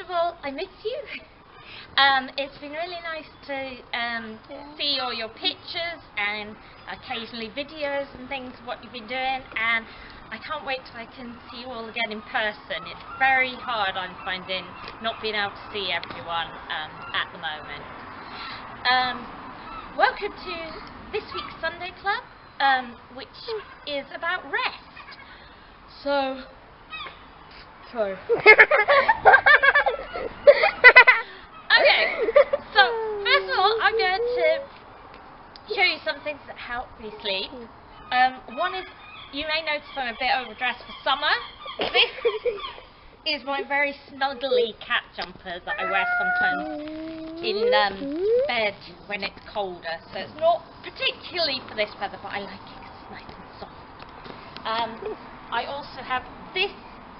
of all, I miss you. It's been really nice to see all your pictures and occasionally videos and things of what you've been doing, and I can't wait till I can see you all again in person. It's very hard, I'm finding, not being able to see everyone at the moment. Welcome to this week's Sunday Club, which is about rest. So okay, so first of all, I'm going to show you some things that help me sleep. One is, you may notice I'm a bit overdressed for summer. This is my very snuggly cat jumper that I wear sometimes in bed when it's colder. So it's not particularly for this weather, but I like it because it's nice and soft. I also have, this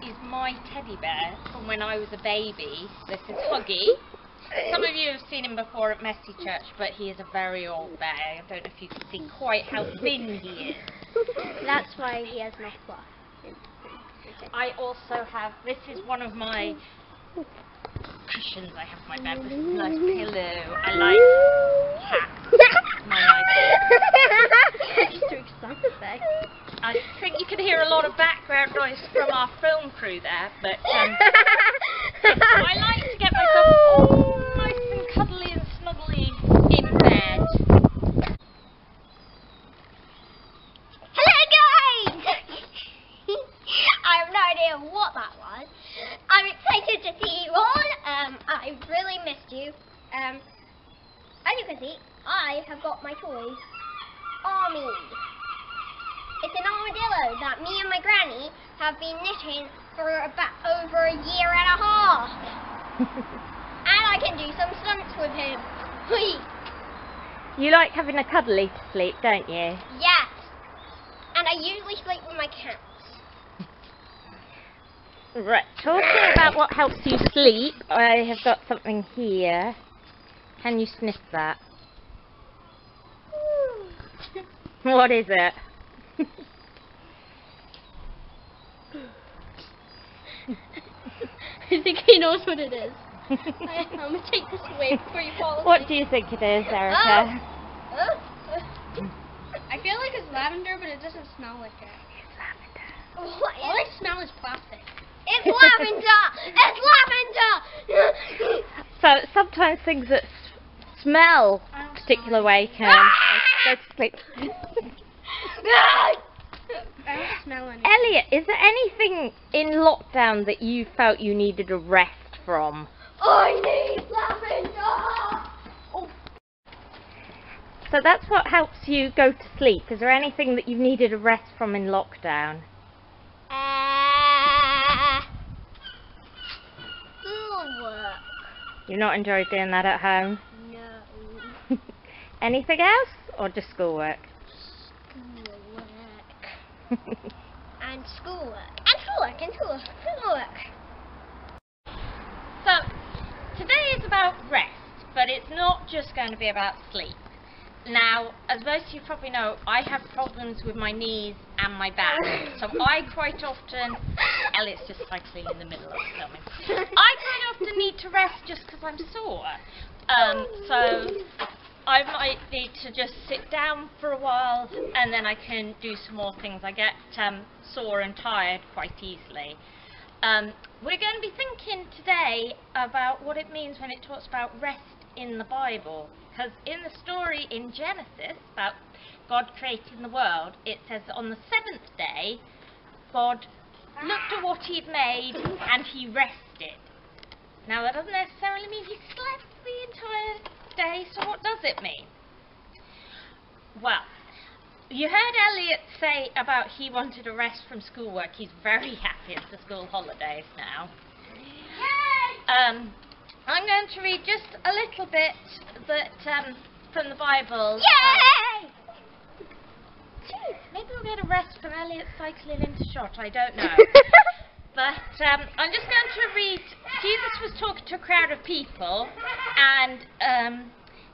is my teddy bear from when I was a baby. This is Huggy. Some of you have seen him before at Messy Church, but he is a very old bear. I don't know if you can see quite how thin he is. That's why he has no fluff. I also have, this is one of my cushions I have in my bed. This is a nice pillow. I like cats. My life. It's too excited. I think you can hear a lot of background noise from our film crew there, but I like to get myself all nice and cuddly and snuggly in bed. Hello guys! I have no idea what that was. I'm excited to see you all. I really missed you. As you can see, I have got my toys. Army. It's an armadillo that me and my granny have been knitting for about over a year and a half. And I can do some stunts with him. You like having a cuddly to sleep, don't you? Yes. And I usually sleep with my cats. Right, talking about what helps you sleep, I have got something here. Can you sniff that? What is it? I think he knows what it is. I'm going to take this away before you fall asleep. What do you think it is, Erica? I feel like it's lavender, but it doesn't smell like it. It's lavender. All I smell is plastic. It's lavender! It's lavender! So sometimes things that smell a particular way can go to sleep. I don't smell anything. Elliot, is there anything in lockdown that you felt you needed a rest from? I need lavender! Oh. So that's what helps you go to sleep. Is there anything that you needed a rest from in lockdown? Schoolwork. You've not enjoyed doing that at home? No. Anything else? Or just schoolwork? And schoolwork. And schoolwork. And schoolwork. So, today is about rest, but it's not just going to be about sleep. Now, as most of you probably know, I have problems with my knees and my back, so I quite often, Elliot's just cycling in the middle of filming, I quite often need to rest just because I'm sore. So I might need to just sit down for a while and then I can do some more things. I get sore and tired quite easily. We're going to be thinking today about what it means when it talks about rest in the Bible, because in the story in Genesis about God creating the world, it says that on the seventh day God looked at what he'd made and he rested. Now that doesn't necessarily mean he slept the entire day, so what does it mean? Well, you heard Elliot say about he wanted a rest from schoolwork. He's very happy it's the school holidays now. I'm going to read just a little bit that from the Bible. Yay! Maybe we'll get a rest from Elliot cycling into shot, I don't know. But I'm just going to read, Jesus was talking to a crowd of people and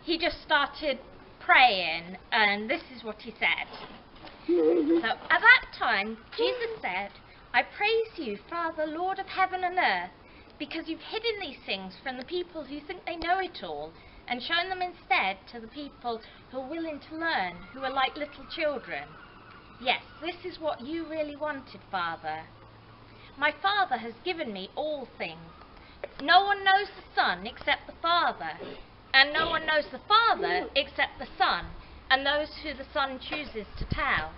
he just started praying, and this is what he said. So at that time Jesus said, I praise you, Father, Lord of heaven and earth, because you've hidden these things from the people who think they know it all, and shown them instead to the people who are willing to learn, who are like little children. Yes, this is what you really wanted, Father. My Father has given me all things. No one knows the Son except the Father, and no one knows the Father except the Son, and those who the Son chooses to tell.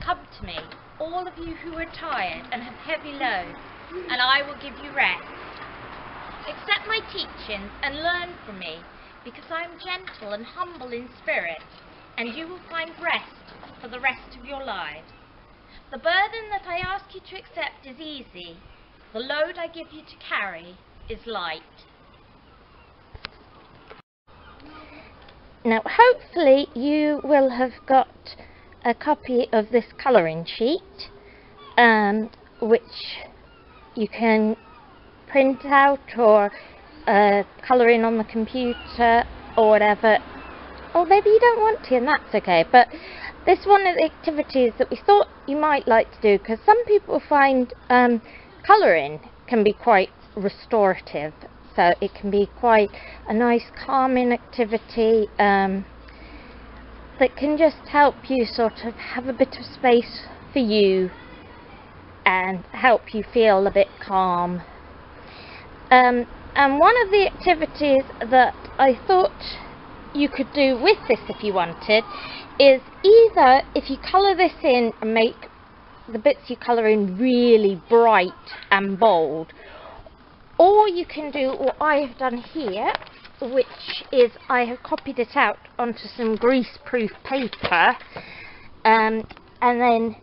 Come to me, all of you who are tired and have heavy loads, and I will give you rest. Accept my teachings and learn from me, because I am gentle and humble in spirit, and you will find rest for the rest of your lives. The burden that I ask you to accept is easy. The load I give you to carry is light. Now, hopefully you will have got a copy of this colouring sheet, which you can print out or colour in on the computer or whatever. Or maybe you don't want to, and that's okay. But this is one of the activities that we thought you might like to do, because some people find colouring can be quite restorative. So it can be quite a nice calming activity that can just help you sort of have a bit of space for you and help you feel a bit calm. And one of the activities that I thought you could do with this, if you wanted, is either if you colour this in and make the bits you colour in really bright and bold, or you can do what I have done here, which is I have copied it out onto some grease-proof paper, and then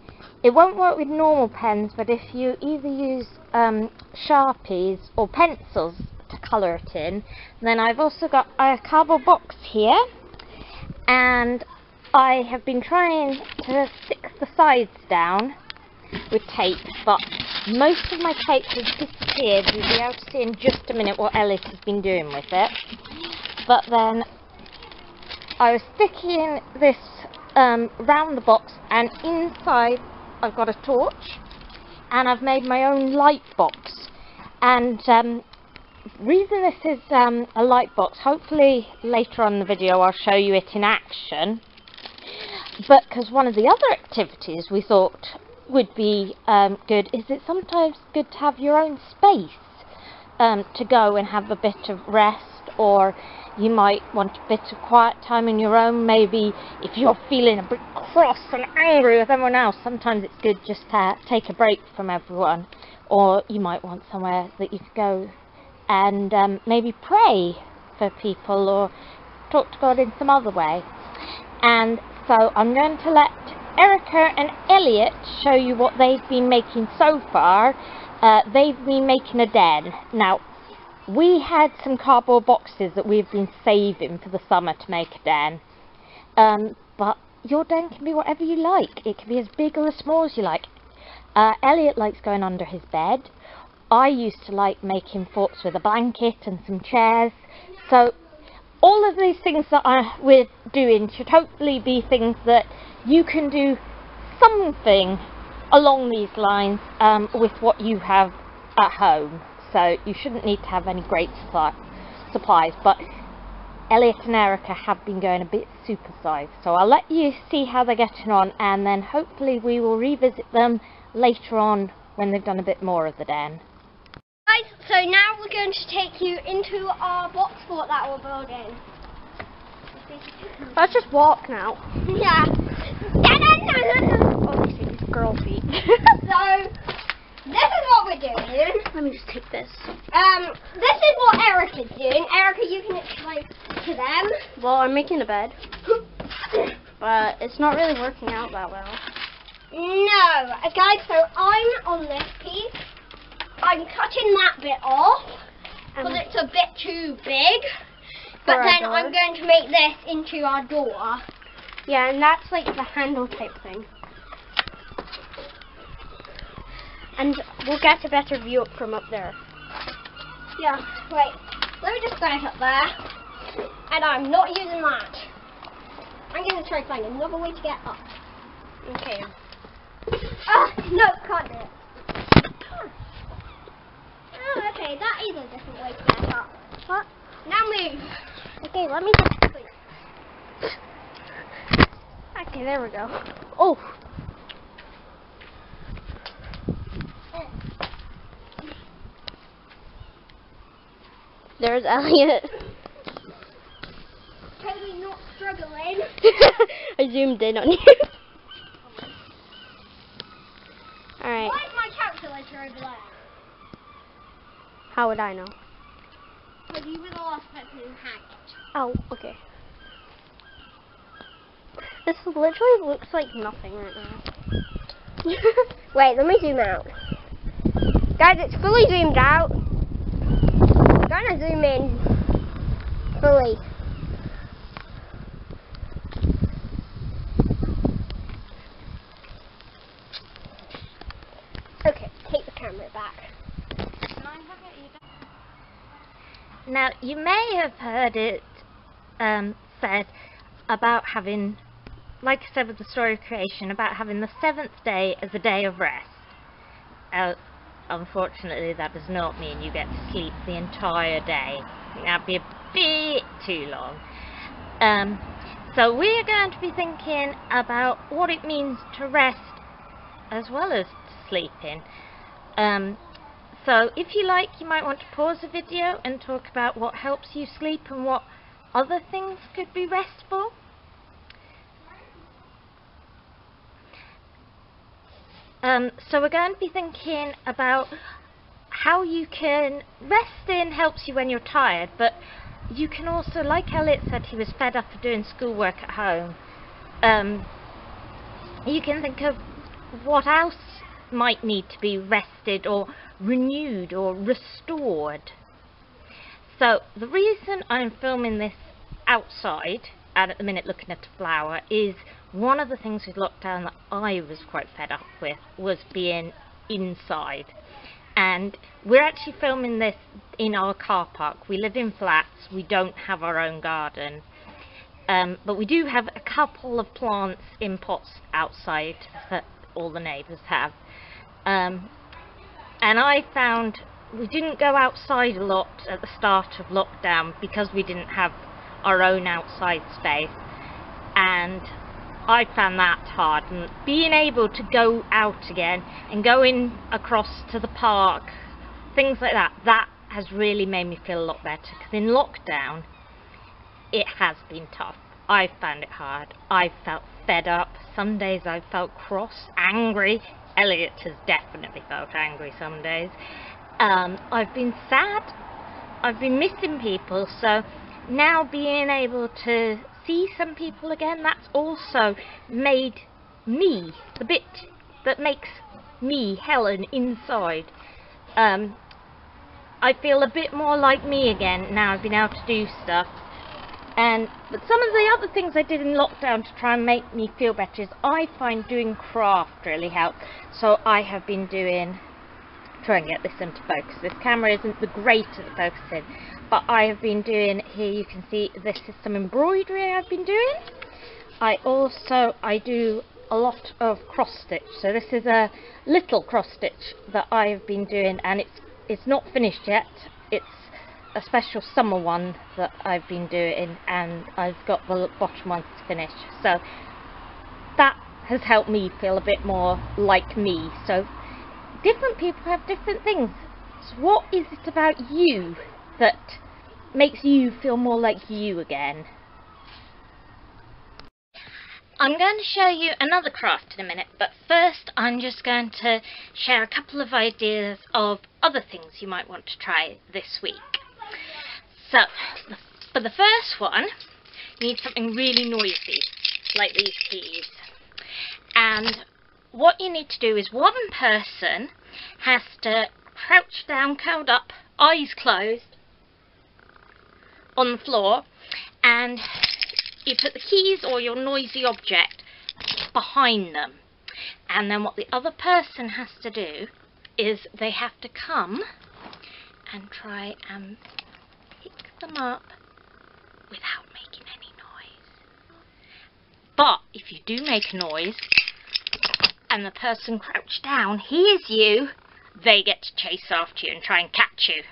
it won't work with normal pens, but if you either use Sharpies or pencils to colour it in, then I've also got a cardboard box here, and I have been trying to stick the sides down with tape, but most of my tape has disappeared. You'll be able to see in just a minute what Elliot has been doing with it. But then I was sticking this round the box, and inside I've got a torch, and I've made my own light box. And reason this is a light box, hopefully later on in the video I'll show you it in action, but because one of the other activities we thought would be good is it's sometimes good to have your own space to go and have a bit of rest, or you might want a bit of quiet time on your own. Maybe if you're feeling a bit cross and angry with everyone else, sometimes it's good just to take a break from everyone. Or you might want somewhere that you could go and maybe pray for people or talk to God in some other way. And so I'm going to let Erica and Elliot show you what they've been making so far. They've been making a den. Now, we had some cardboard boxes that we've been saving for the summer to make a den. But your den can be whatever you like. It can be as big or as small as you like. Elliot likes going under his bed. I used to like making forts with a blanket and some chairs. So all of these things that we're doing should hopefully be things that you can do something along these lines with what you have at home. So you shouldn't need to have any great supplies, but Elliot and Erica have been going a bit supersized. So I'll let you see how they're getting on, and then hopefully we will revisit them later on when they've done a bit more of the den. Guys, so now we're going to take you into our box fort that we're building. Let's just walk now. Yeah. Obviously, these girl feet. So, this is what we're doing. Let me just take this. This is what Erica's doing. Erica, you can explain to them. Well, I'm making a bed, but it's not really working out that well. No, guys, so I'm on this piece. I'm cutting that bit off because it's a bit too big. But then I'm going to make this into our door. Yeah, and that's like the handle type thing. And we'll get a better view from up there. Yeah, wait. Let me just get it up there. And I'm not using that. I'm going to try to find another way to get up. Okay. No, can't do it. Oh, let me just... Okay, there we go. Oh! There's Elliot. Totally not struggling. I zoomed in on you. Alright. Why is my calculator over there? How would I know? Because you were the last person who had it. Oh, okay. This literally looks like nothing right now. Wait, let me zoom out. Guys, it's fully zoomed out. I'm gonna zoom in fully. Okay, take the camera back. Now, you may have heard it said about having, like I said with the story of creation, about having the 7th day as a day of rest. Unfortunately, that does not mean you get to sleep the entire day. I think that'd be a bit too long. So we're going to be thinking about what it means to rest as well as sleeping. So if you like, you might want to pause the video and talk about what helps you sleep and what other things could be restful. So we're going to be thinking about how you can resting helps you when you're tired, but you can also, like Elliot said, he was fed up of doing schoolwork at home. You can think of what else might need to be rested or renewed or restored. So the reason I'm filming this outside and at the minute looking at a flower is one of the things with lockdown that I was quite fed up with was being inside. And we're actually filming this in our car park. We live in flats, we don't have our own garden. But we do have a couple of plants in pots outside that all the neighbours have. And I found we didn't go outside a lot at the start of lockdown because we didn't have our own outside space, and I found that hard. And being able to go out again and going across to the park, things like that, that has really made me feel a lot better, because in lockdown it has been tough. I found it hard. I felt fed up. Some days I felt cross, angry. Elliot has definitely felt angry some days. I've been sad. I've been missing people. So now being able to see some people again, that's also made me, the bit that makes me, Helen, inside. I feel a bit more like me again now I've been able to do stuff. But some of the other things I did in lockdown to try and make me feel better is I find doing craft really helps. So I have been doing, try and get this into focus. This camera isn't the greatest at focusing, but I have been doing, here you can see this is some embroidery I've been doing. I do a lot of cross stitch. So this is a little cross stitch that I have been doing, and it's not finished yet. It's a special summer one that I've been doing, and I've got the bottom one to finish. So that has helped me feel a bit more like me. So different people have different things. So what is it about you that makes you feel more like you again? I'm going to show you another craft in a minute, but first I'm just going to share a couple of ideas of other things you might want to try this week. So, for the first one, you need something really noisy, like these keys. And what you need to do is one person has to crouch down, curled up, eyes closed, on the floor, and you put the keys or your noisy object behind them. And then what the other person has to do is they have to come and try and pick them up without making any noise. But if you do make a noise and the person crouched down hears you, they get to chase after you and try and catch you.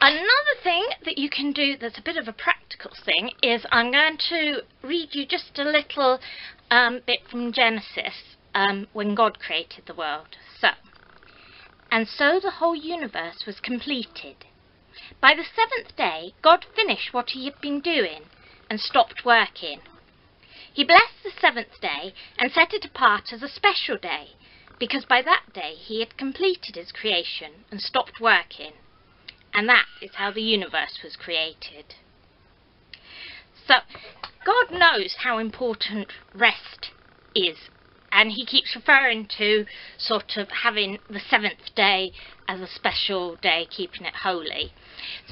Another thing that you can do that's a bit of a practical thing is I'm going to read you just a little bit from Genesis when God created the world. And so the whole universe was completed. By the seventh day, God finished what he had been doing and stopped working. He blessed the seventh day and set it apart as a special day, because by that day he had completed his creation and stopped working. And that is how the universe was created. So, God knows how important rest is. And he keeps referring to sort of having the seventh day as a special day, keeping it holy.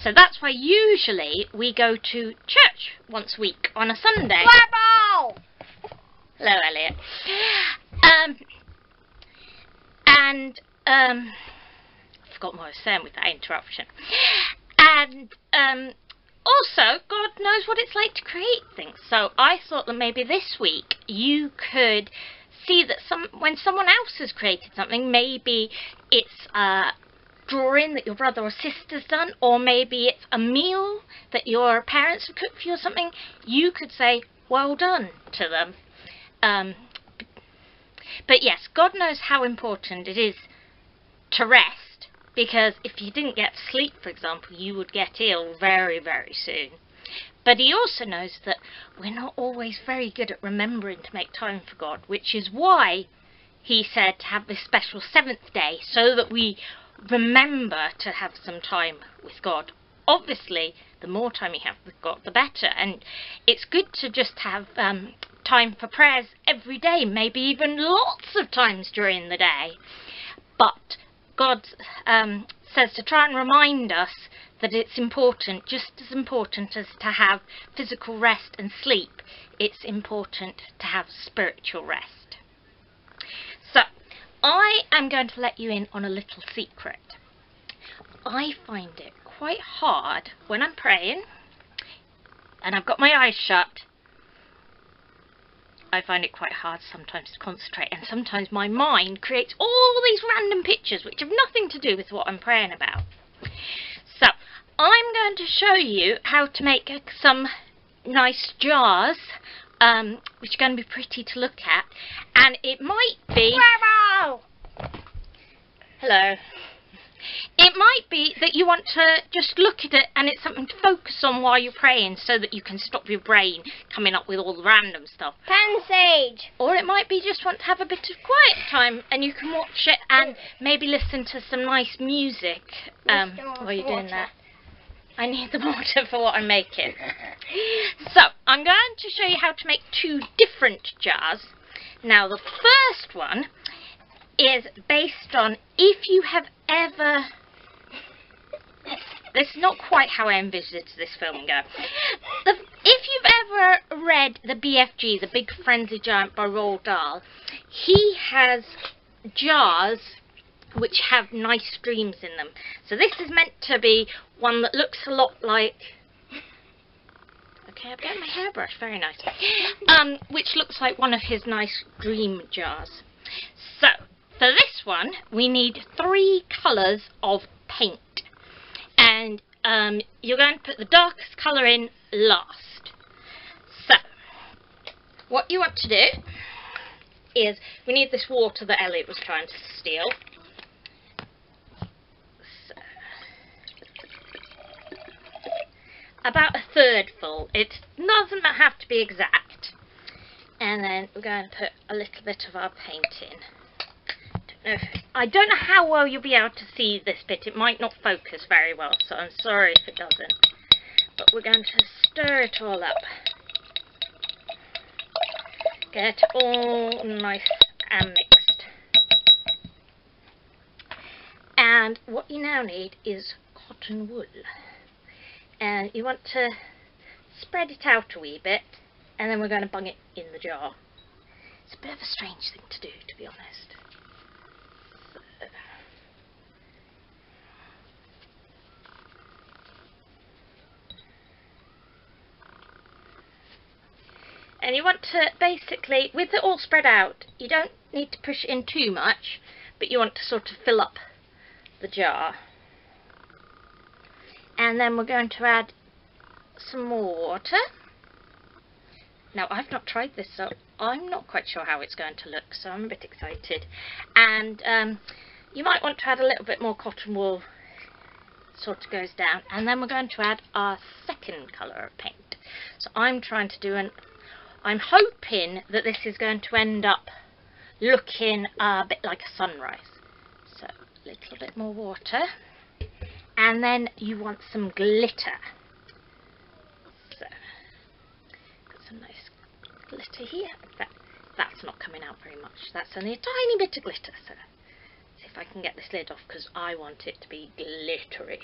So that's why usually we go to church once a week on a Sunday. Rebel! Hello, Elliot. I forgot what I was saying with that interruption. And also, God knows what it's like to create things. So I thought that maybe this week you could see that when someone else has created something, maybe it's a drawing that your brother or sister's done, or maybe it's a meal that your parents have cooked for you or something, you could say, well done to them. But yes, God knows how important it is to rest, because if you didn't get sleep, for example, you would get ill very, very soon. But he also knows that we're not always very good at remembering to make time for God, which is why he said to have this special seventh day, so that we remember to have some time with God. Obviously, the more time you have with God, the better. And it's good to just have time for prayers every day, maybe even lots of times during the day. But God says to try and remind us that it's important, just as important as to have physical rest and sleep, it's important to have spiritual rest. So, I am going to let you in on a little secret. I find it quite hard when I'm praying, and I've got my eyes shut. I find it quite hard sometimes to concentrate, and sometimes my mind creates all these random pictures which have nothing to do with what I'm praying about. So, I'm going to show you how to make some nice jars, which are going to be pretty to look at, and it might be... Rebel! Hello. It might be that you want to just look at it and it's something to focus on while you're praying, so that you can stop your brain coming up with all the random stuff. Pen Sage! Or it might be just want to have a bit of quiet time and you can watch it and maybe listen to some nice music while you're doing that. I need the water for what I'm making. So, I'm going to show you how to make two different jars. Now, the first one is based on if you have ever... This is not quite how I envisaged this film go. If you've ever read the BFG, The Big Friendly Giant by Roald Dahl, he has jars which have nice dreams in them. So this is meant to be one that looks a lot like... Okay, I've got my hairbrush, very nice. Which looks like one of his nice dream jars. So, for this one, we need 3 colours of paint. And you're going to put the darkest colour in last. So, what you want to do is, we need this water that Elliot was trying to steal. So, about 1/3 full. It doesn't have to be exact. And then we're going to put a little bit of our paint in. I don't know how well you'll be able to see this bit. It might not focus very well, so I'm sorry if it doesn't. But we're going to stir it all up. Get it all nice and mixed. And what you now need is cotton wool. And you want to spread it out a wee bit, and then we're going to bung it in the jar. It's a bit of a strange thing to do, to be honest. And you want to basically, with it all spread out, you don't need to push it in too much, but you want to sort of fill up the jar. And then we're going to add some more water. Now, I've not tried this, so I'm not quite sure how it's going to look, so I'm a bit excited. And you might want to add a little bit more cotton wool, sort of goes down. And then we're going to add our second colour of paint. So I'm trying to do I'm hoping that this is going to end up looking a bit like a sunrise. So a little bit more water. And then you want some glitter. So got some nice glitter here. That's not coming out very much. That's only a tiny bit of glitter. So see if I can get this lid off, because I want it to be glittery.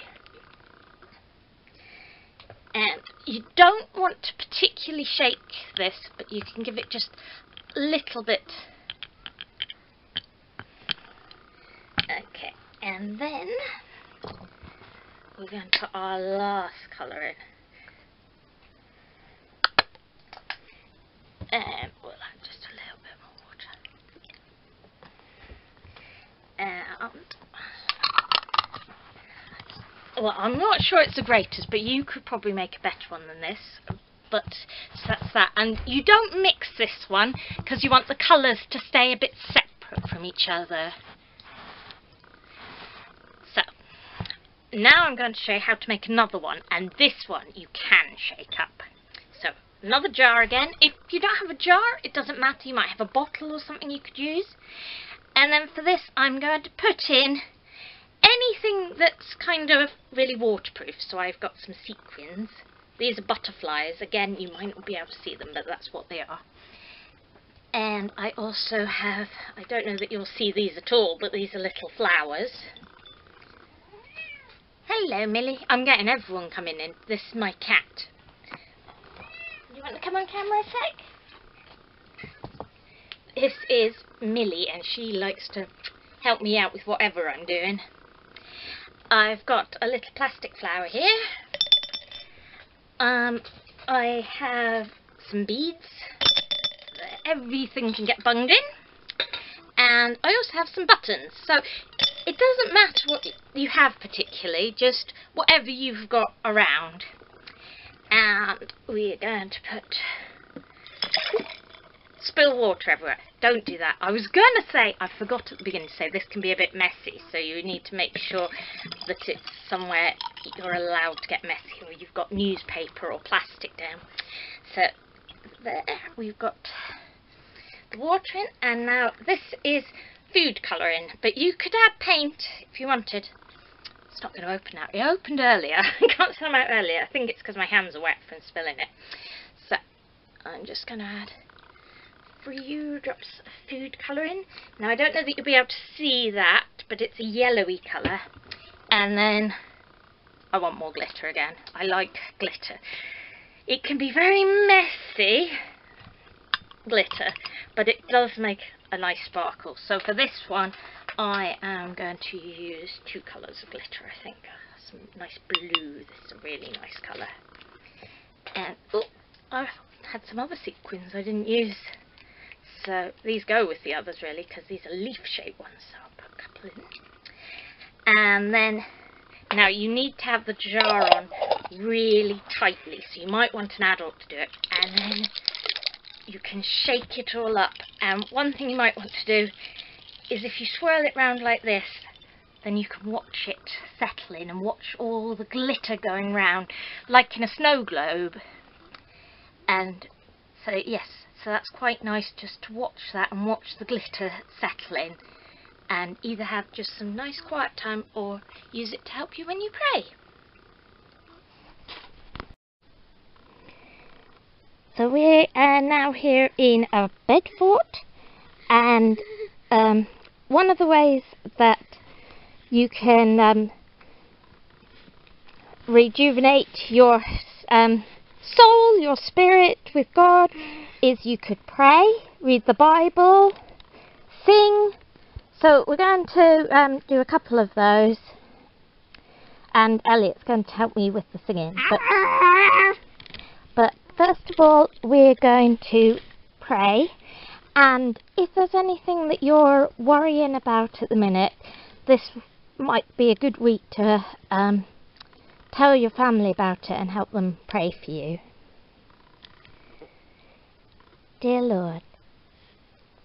And you don't want to particularly shake this, but you can give it just a little bit. Okay, and then we're going to put our last colour in. And we'll add just a little bit more water. And well, I'm not sure it's the greatest, but you could probably make a better one than this. But so that's that. And you don't mix this one because you want the colours to stay a bit separate from each other. So now I'm going to show you how to make another one, and this one you can shake up. So another jar again. If you don't have a jar, it doesn't matter. You might have a bottle or something you could use. And then for this, I'm going to put in anything that's kind of really waterproof. So I've got some sequins. These are butterflies. Again, you might not be able to see them, but that's what they are. And I also have, I don't know that you'll see these at all, but these are little flowers. Hello, Millie. I'm getting everyone coming in. This is my cat. You want to come on camera a sec? This is Millie, and she likes to help me out with whatever I'm doing. I've got a little plastic flower here. I have some beads. Everything can get bunged in. And I also have some buttons. So it doesn't matter what you have particularly, just whatever you've got around. And we're going to put... Spill water everywhere. Don't do that. I was going to say, I forgot at the beginning to say, this can be a bit messy, so you need to make sure that it's somewhere you're allowed to get messy, or you've got newspaper or plastic down. So there we've got the water in, and now this is food colouring, but you could add paint if you wanted. It's not going to open now. It opened earlier. I can't come out earlier. I think it's because my hands are wet from spilling it. So I'm just going to add a few drops of food colouring. Now I don't know that you'll be able to see that, but it's a yellowy colour. And then I want more glitter again. I like glitter. It can be very messy, glitter, but it does make a nice sparkle. So for this one, I am going to use 2 colours of glitter, I think. Some nice blue. This is a really nice colour. And oh, I had some other sequins I didn't use. So these go with the others really, because these are leaf-shaped ones. So I'll put a couple in. And then, now you need to have the jar on really tightly, so you might want an adult to do it. And then you can shake it all up. And one thing you might want to do is if you swirl it round like this, then you can watch it settle in and watch all the glitter going round, like in a snow globe. And so yes, so that's quite nice just to watch that and watch the glitter settle in, and either have just some nice quiet time or use it to help you when you pray. So we are now here in a bed fort, and one of the ways that you can rejuvenate your soul, your spirit with God, is you could pray, read the Bible, sing. So we're going to do a couple of those, and Elliot's going to help me with the singing. But first of all, we're going to pray, and if there's anything that you're worrying about at the minute, this might be a good week to tell your family about it and help them pray for you. Dear Lord,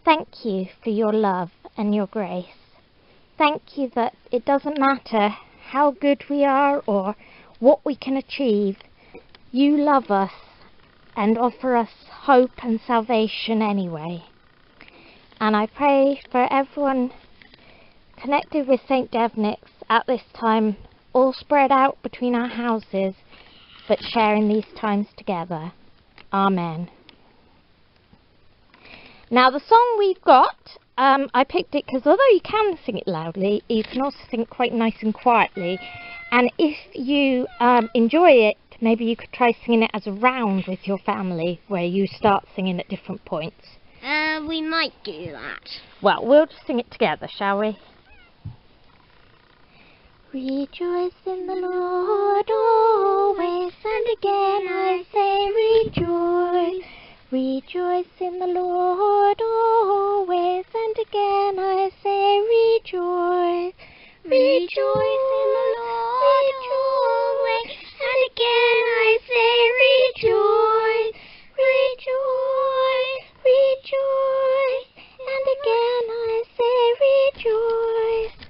thank you for your love and your grace. Thank you that it doesn't matter how good we are or what we can achieve. You love us and offer us hope and salvation anyway. And I pray for everyone connected with St. Devnick's at this time, all spread out between our houses, but sharing these times together. Amen. Now the song we've got, I picked it because although you can sing it loudly, you can also sing it quite nice and quietly. And if you enjoy it, maybe you could try singing it as a round with your family, where you start singing at different points. We might do that. Well, we'll just sing it together, shall we? Rejoice in the Lord always, and again I say rejoice. Rejoice in the Lord always, and again I say rejoice. Rejoice in the Lord always, and again I say rejoice. Rejoice, rejoice, and again I say rejoice.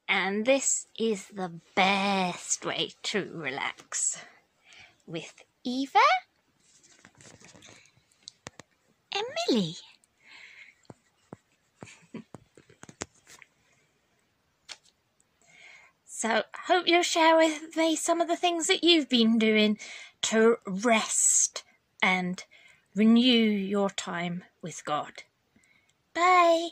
And this is the best way to relax. With Eva and Millie. So, hope you'll share with me some of the things that you've been doing to rest and renew your time with God. Bye.